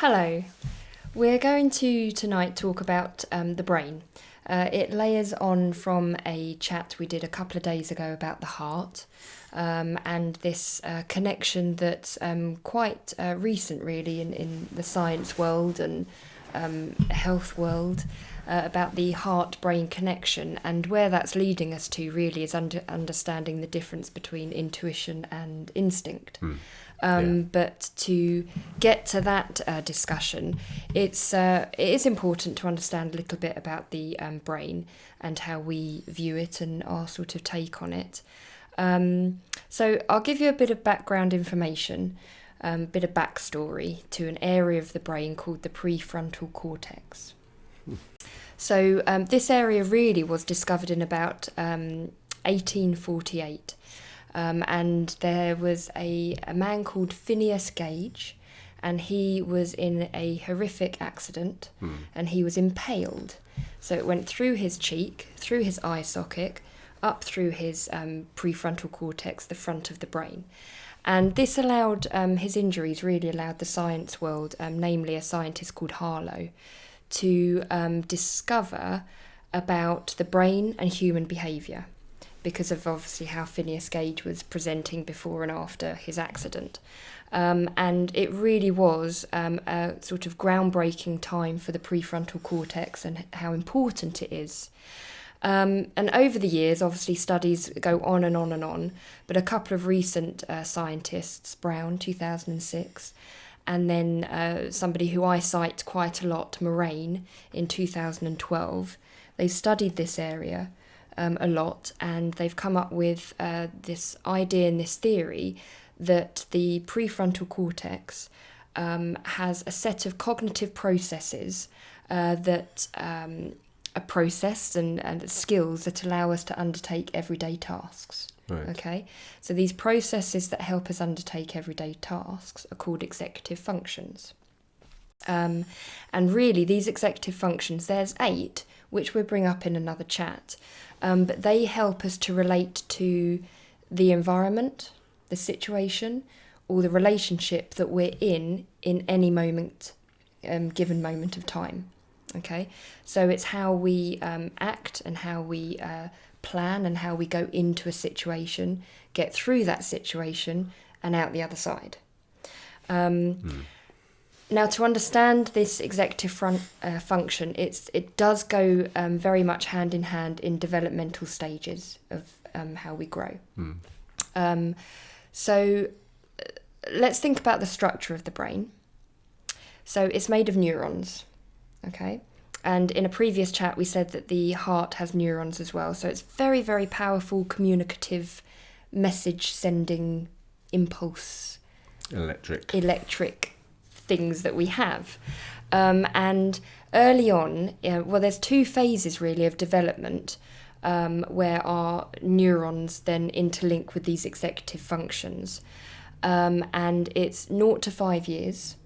Hello. We're going to tonight talk about the brain. It layers on from a chat we did a couple of days ago about the heart, and this connection that's quite recent really in the science world and health world, about the heart-brain connection, and where that's leading us to really is understanding the difference between intuition and instinct. But to get to that discussion, it is important to understand a little bit about the brain and how we view it and our sort of take on it. So I'll give you a bit of background information, a bit of backstory to an area of the brain called the prefrontal cortex. So this area really was discovered in about 1848. And there was a man called Phineas Gage, and he was in a horrific accident, and he was impaled. So it went through his cheek, through his eye socket, up through his prefrontal cortex, the front of the brain. And this allowed, his injuries really allowed the science world, namely a scientist called Harlow, to discover about the brain and human behaviour, because of obviously how Phineas Gage was presenting before and after his accident. And it really was a sort of groundbreaking time for the prefrontal cortex and how important it is. And over the years, obviously, studies go on and on and on, but a couple of recent scientists, Brown, 2006, and then somebody who I cite quite a lot, Moraine, in 2012, they studied this area a lot, and they've come up with this idea and this theory that the prefrontal cortex has a set of cognitive processes that are processed and skills that allow us to undertake everyday tasks. Right. Okay, so these processes that help us undertake everyday tasks are called executive functions. And really, these executive functions, there's 8, which we'll bring up in another chat, but they help us to relate to the environment, the situation, or the relationship that we're in any moment, given moment of time. Okay, so it's how we act and how we plan and how we go into a situation, get through that situation, and out the other side. Now, to understand this executive function, it does go very much hand in hand in developmental stages of how we grow. So let's think about the structure of the brain. So it's made of neurons, okay? And in a previous chat, we said that the heart has neurons as well. So it's very, very powerful communicative message-sending impulse. Electric things that we have. And early on, there's 2 phases really of development where our neurons then interlink with these executive functions. And it's 0 to 5 years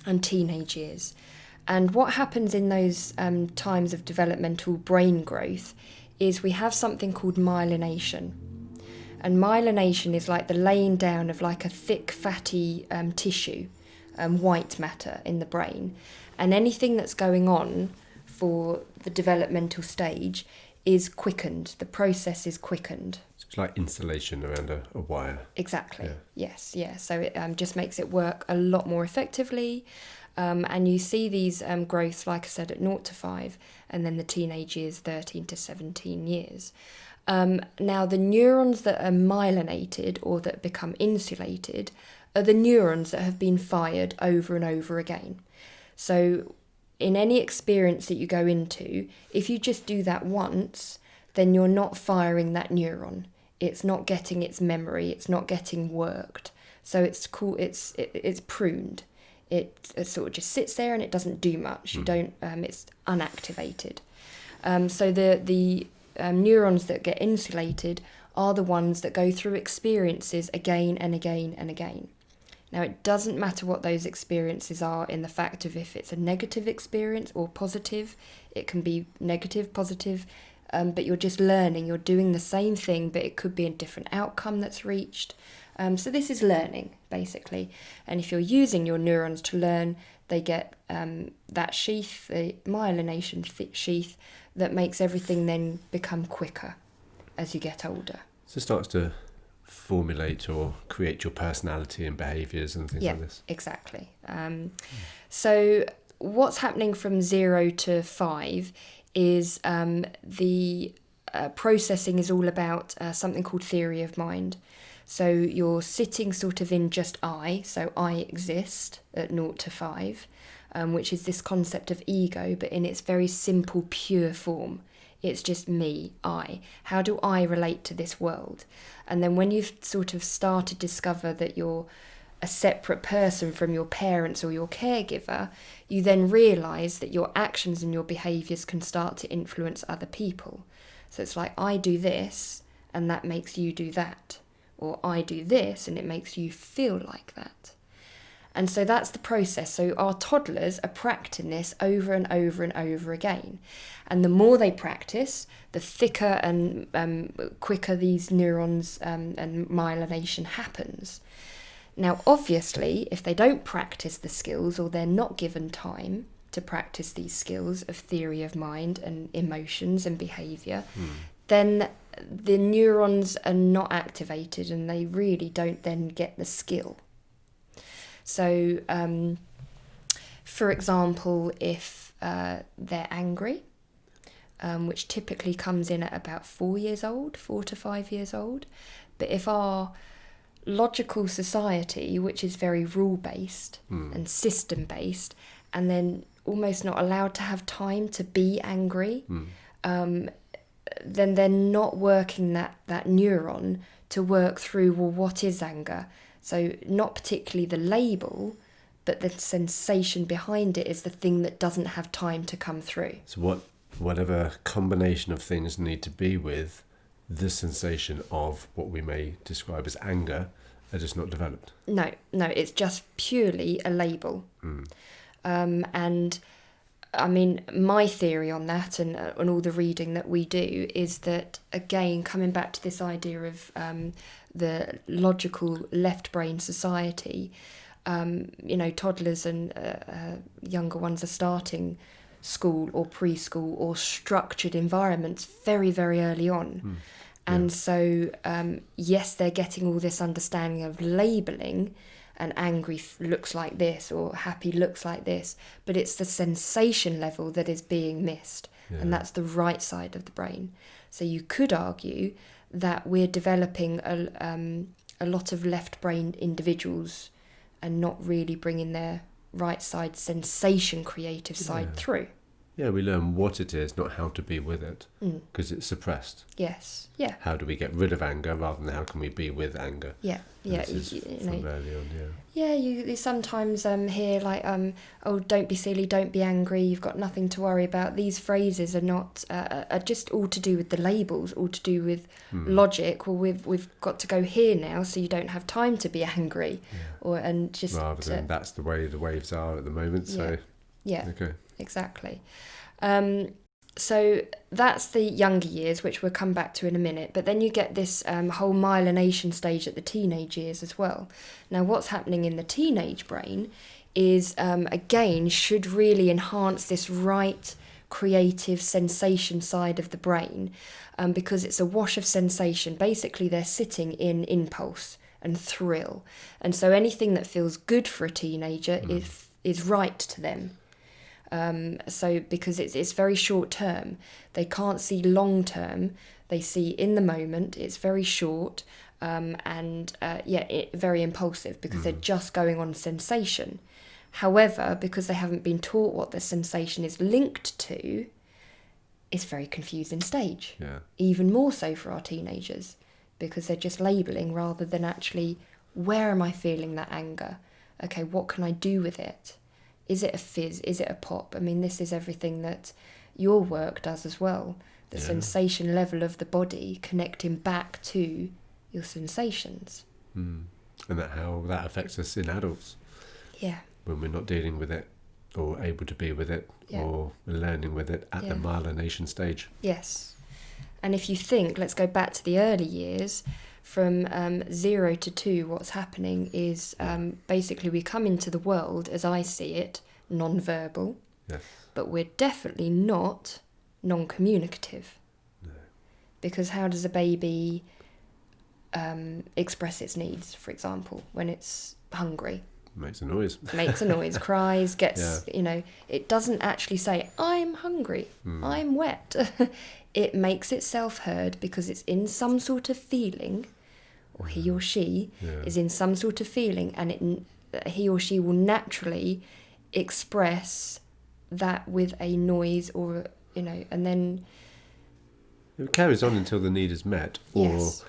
and teenage years. And what happens in those times of developmental brain growth is we have something called myelination. And myelination is like the laying down of like a thick, fatty tissue, white matter in the brain. And anything that's going on for the developmental stage is quickened. The process is quickened. So it's like insulation around a wire. Exactly. Yeah. Yes. Yeah. So it just makes it work a lot more effectively. And you see these growths, like I said, at 0 to 5, and then the teenage years, 13 to 17 years. Now, the neurons that are myelinated or that become insulated are the neurons that have been fired over and over again. So in any experience that you go into, if you just do that once, then you're not firing that neuron. It's not getting its memory. It's not getting worked. So it's cool. It's pruned. It sort of just sits there and it doesn't do much. You don't. It's unactivated. So the neurons that get insulated are the ones that go through experiences again and again and again. Now, it doesn't matter what those experiences are in the fact of if it's a negative experience or positive. It can be negative, positive, but you're just learning. You're doing the same thing, but it could be a different outcome that's reached. So this is learning, basically. And if you're using your neurons to learn, they get that sheath, the myelination sheath, that makes everything then become quicker as you get older. So it starts to formulate or create your personality and behaviours and things like this. Exactly. So what's happening from 0 to 5 is the processing is all about something called theory of mind. So you're sitting sort of in just I, so I exist at 0 to 5, which is this concept of ego, but in its very simple, pure form. It's just me, I. How do I relate to this world? And then when you've sort of started to discover that you're a separate person from your parents or your caregiver, you then realise that your actions and your behaviours can start to influence other people. So it's like, I do this and that makes you do that. Or I do this and it makes you feel like that. And so that's the process. So our toddlers are practicing this over and over and over again. And the more they practice, the thicker and quicker these neurons and myelination happens. Now, obviously, if they don't practice the skills or they're not given time to practice these skills of theory of mind and emotions and behaviour, then the neurons are not activated and they really don't then get the skill. So, for example, if they're angry, which typically comes in at about 4 to 5 years old, but if our logical society, which is very rule-based and system-based, and then almost not allowed to have time to be angry, then they're not working that neuron to work through, well, what is anger? So not particularly the label, but the sensation behind it is the thing that doesn't have time to come through. So whatever combination of things need to be with the sensation of what we may describe as anger are just not developed. No, it's just purely a label. And I mean, my theory on that and all the reading that we do is that, again, coming back to this idea of the logical left brain society, toddlers and younger ones are starting school or preschool or structured environments very, very early on. And so, yes, they're getting all this understanding of labelling, and angry looks like this or happy looks like this, but it's the sensation level that is being missed, and that's the right side of the brain. So you could argue that we're developing a lot of left-brained individuals and not really bringing their right side sensation creative side through. Yeah, we learn what it is, not how to be with it, because it's suppressed. Yes, yeah. How do we get rid of anger rather than how can we be with anger? Yeah. This is from early on, Yeah, you sometimes hear like, oh, don't be silly, don't be angry, you've got nothing to worry about. These phrases are not, are just all to do with the labels, all to do with logic. Well, we've got to go here now, so you don't have time to be angry, and just rather than that's the way the waves are at the moment. So okay. Exactly. So that's the younger years, which we'll come back to in a minute. But then you get this whole myelination stage at the teenage years as well. Now, what's happening in the teenage brain is, again, should really enhance this right creative sensation side of the brain, because it's a wash of sensation. Basically, they're sitting in impulse and thrill. And so anything that feels good for a teenager is right to them. So because it's very short term, they can't see long term, they see in the moment, it's very short, very impulsive because they're just going on sensation. However, because they haven't been taught what the sensation is linked to, it's very confusing stage. Even more so for our teenagers, because they're just labelling rather than actually, where am I feeling that anger? Okay, what can I do with it? Is it a fizz? Is it a pop? I mean, this is everything that your work does as well. The sensation level of the body connecting back to your sensations. And how that affects us in adults. Yeah. When we're not dealing with it or able to be with it or learning with it at the myelination stage. Yes. And if you think, let's go back to the early years, from 0 to 2, what's happening is basically we come into the world, as I see it, non-verbal, Yes. but we're definitely not non-communicative. No. Because how does a baby express its needs, for example, when it's hungry? Makes a noise. Makes a noise, cries, gets, it doesn't actually say, I'm hungry, I'm wet. It makes itself heard because it's in some sort of feeling, or he or she is in some sort of feeling, and he or she will naturally express that with a noise or, and then... It carries on until the need is met, Yes.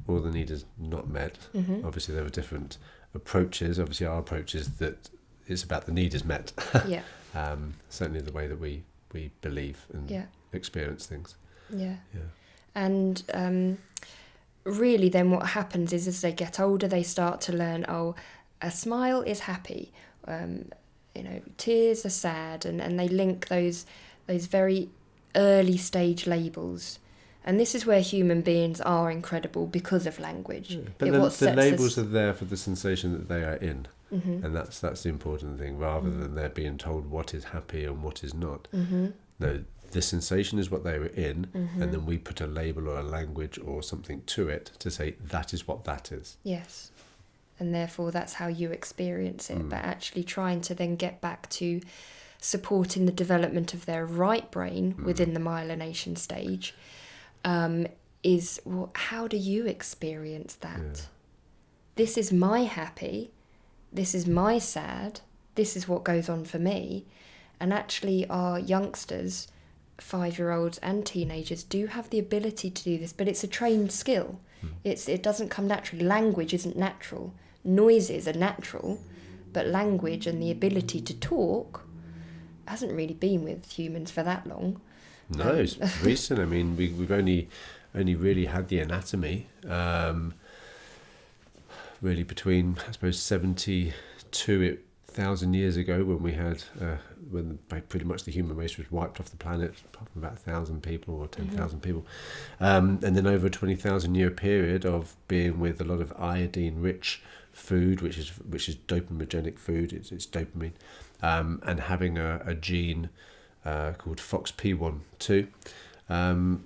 or the need is not met. Mm-hmm. Obviously, there are different approaches. Obviously, our approach is that it's about the need is met. Yeah. Certainly the way that we believe and experience things. Yeah. Yeah. And really then what happens is as they get older, they start to learn, a smile is happy, tears are sad, and they link those very early stage labels. And this is where human beings are incredible because of language. Yeah. But the labels are there for the sensation that they are in. Mm-hmm. And that's the important thing, rather than they're being told what is happy and what is not. Mm-hmm. No, the sensation is what they were in, and then we put a label or a language or something to it to say that is what that is. Yes. And therefore that's how you experience it. But actually trying to then get back to supporting the development of their right brain within the myelination stage is, well, how do you experience that? Yeah. This is my happy, this is my sad, this is what goes on for me. And actually our youngsters, 5-year-olds and teenagers, do have the ability to do this, but it's a trained skill. It doesn't come naturally. Language isn't natural. Noises are natural, but language and the ability to talk hasn't really been with humans for that long. No, it's recent. I mean, we've only really had the anatomy really between, I suppose, 72,000 years ago, when we had when pretty much the human race was wiped off the planet, apart from about 1,000 people or 10,000 people, and then over a 20,000-year period of being with a lot of iodine-rich food, which is dopaminergic food. It's dopamine, and having a gene called FOXP1/2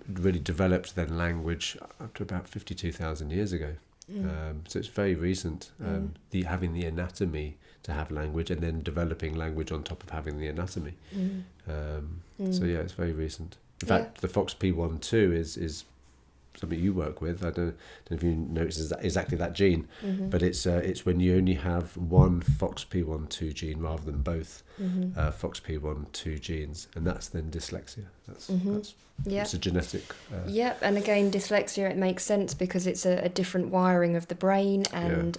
really developed then language up to about 52,000 years ago. So it's very recent, having the anatomy to have language, and then developing language on top of having the anatomy. So yeah, it's very recent. In fact, the FOXP1/2 is something you work with. I don't know if you notice exactly that gene, but it's when you only have one FOXP1/2 gene rather than both FOXP1/2 genes, and that's then dyslexia. That's it's a genetic. Yep, and again, dyslexia, it makes sense because it's a different wiring of the brain, and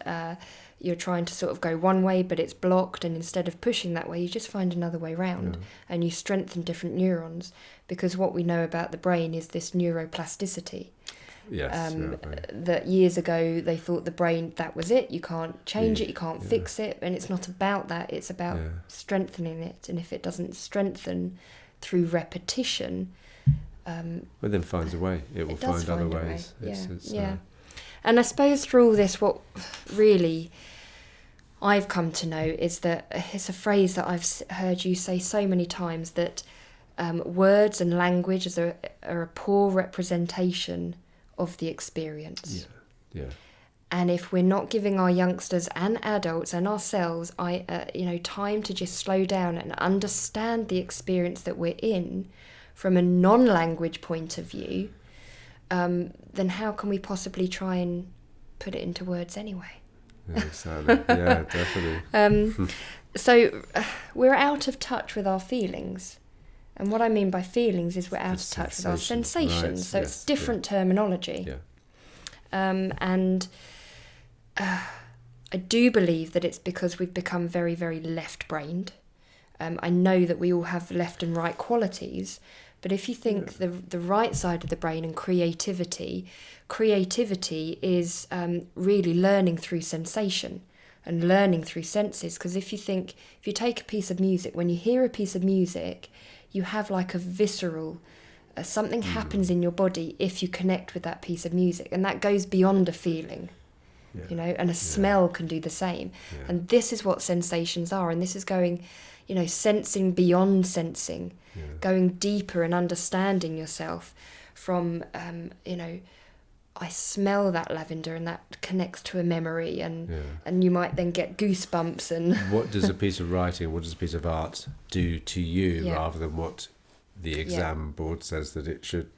you're trying to sort of go one way, but it's blocked, and instead of pushing that way, you just find another way round, and you strengthen different neurons, because what we know about the brain is this neuroplasticity. Yes. That years ago they thought the brain, that was it, you can't change it, you can't fix it, and it's not about that, it's about strengthening it. And if it doesn't strengthen through repetition, but then finds a way. It will find other ways. And I suppose through all this, what really I've come to know is that it's a phrase that I've heard you say so many times, that words and language are a poor representation of the experience. Yeah. And if we're not giving our youngsters and adults and ourselves, time to just slow down and understand the experience that we're in from a non-language point of view, then how can we possibly try and put it into words anyway? Yeah, exactly. Yeah, definitely. So we're out of touch with our feelings. And what I mean by feelings is we're out of touch with our sensations. Right. So it's different terminology. Yeah. And I do believe that it's because we've become very, very left-brained. I know that we all have left and right qualities, but if you think the right side of the brain and creativity is really learning through sensation and learning through senses. Because if you take a piece of music, when you hear a piece of music, you have like a visceral something happens in your body if you connect with that piece of music, and that goes beyond a feeling. Yeah. You know, and a smell can do the same. Yeah. And this is what sensations are, and this is going, you know, sensing beyond sensing, going deeper and understanding yourself from, you know, I smell that lavender and that connects to a memory, and you might then get goosebumps. And what does a piece of writing, what does a piece of art do to you rather than what the exam board says that it should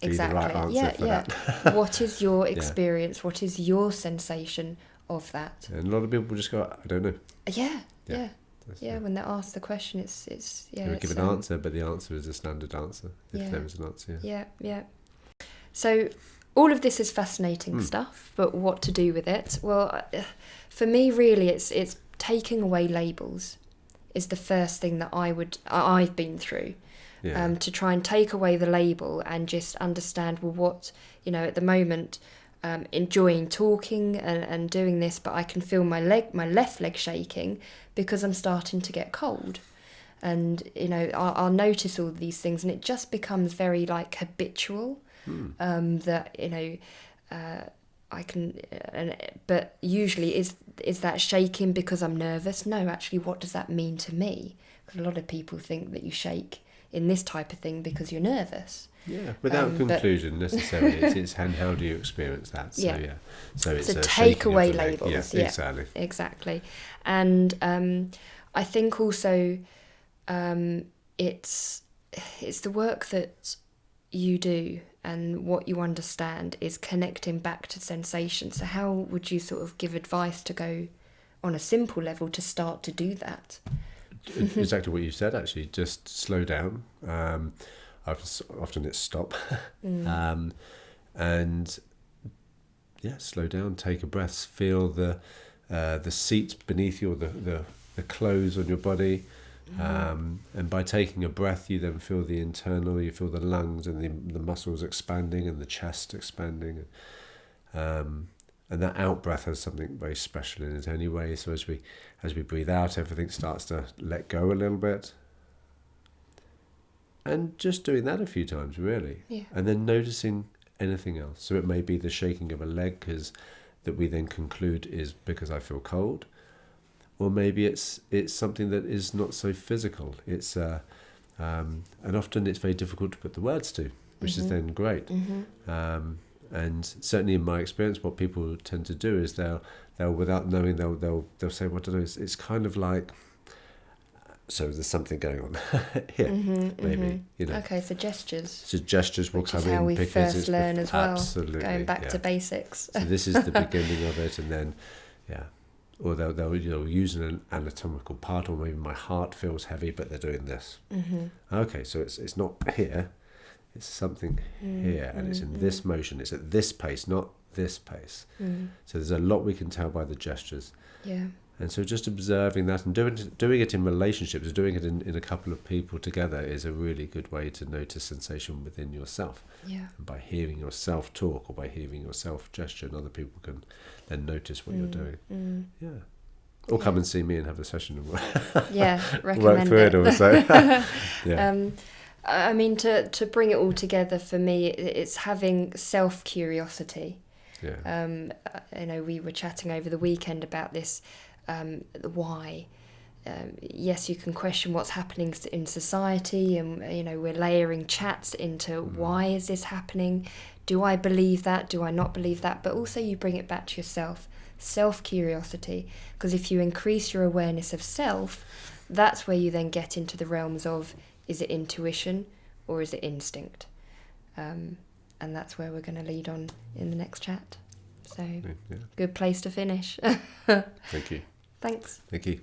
be the right answer for that? What is your experience? What is your sensation of that? And a lot of people just go, I don't know. Yeah. When they're asked the question, it's they would give an answer, but the answer is a standard answer if there is an answer. Yeah. So all of this is fascinating stuff, but what to do with it? Well, for me, really, it's taking away labels is the first thing that I've been through. To try and take away the label and just understand, well, what, you know, at the moment, enjoying talking and doing this, but I can feel my left leg shaking because I'm starting to get cold. And, you know, I'll notice all these things, and it just becomes very, like, habitual, that, you know, I can, but usually is that shaking because I'm nervous? No, actually, what does that mean to me? Because a lot of people think that you shake in this type of thing because you're nervous. Yeah, without conclusion necessarily. It's how do you experience that? So so it's so take away labels. Yeah, exactly. And I think also it's the work that you do and what you understand is connecting back to sensation. So how would you sort of give advice to go on a simple level to start to do that? Exactly what you said, actually. Just slow down. Often it's stop. And slow down, take a breath, feel the seat beneath you, or the clothes on your body. And by taking a breath, you then feel the internal, you feel the lungs and the muscles expanding and the chest expanding. And that out breath has something very special in it anyway. So as we breathe out, everything starts to let go a little bit. And just doing that a few times, really. Yeah. And then noticing anything else. So it may be the shaking of a leg that we then conclude is because I feel cold. Or maybe it's something that is not so physical. It's and often it's very difficult to put the words to, which is then great. And certainly in my experience, what people tend to do is they'll without knowing they'll say, well, I don't know, it's kind of like, so there's something going on here, maybe, you know. Okay, so gestures. So gestures will come in. Which is how we first learn as well. Absolutely, going back to basics. So this is the beginning of it, and then, or they'll use an anatomical part, or maybe my heart feels heavy, but they're doing this. Okay, so it's not here. It's something here, and it's in this motion. It's at this pace, not this pace. So there's a lot we can tell by the gestures. Yeah. And so just observing that and doing it in relationships, doing it in a couple of people together is a really good way to notice sensation within yourself. Yeah. And by hearing yourself talk or by hearing yourself gesture, and other people can then notice what you're doing. Yeah. Or come and see me and have a session and recommend work through it also. I mean, to bring it all together for me, it's having self-curiosity. Yeah. We were chatting over the weekend about this, why. Yes, you can question what's happening in society, and we're layering chats into why is this happening? Do I believe that? Do I not believe that? But also you bring it back to yourself, self-curiosity, because if you increase your awareness of self, that's where you then get into the realms of, is it intuition or is it instinct? And that's where we're going to lead on in the next chat. So, good place to finish. Thank you. Thanks. Thank you.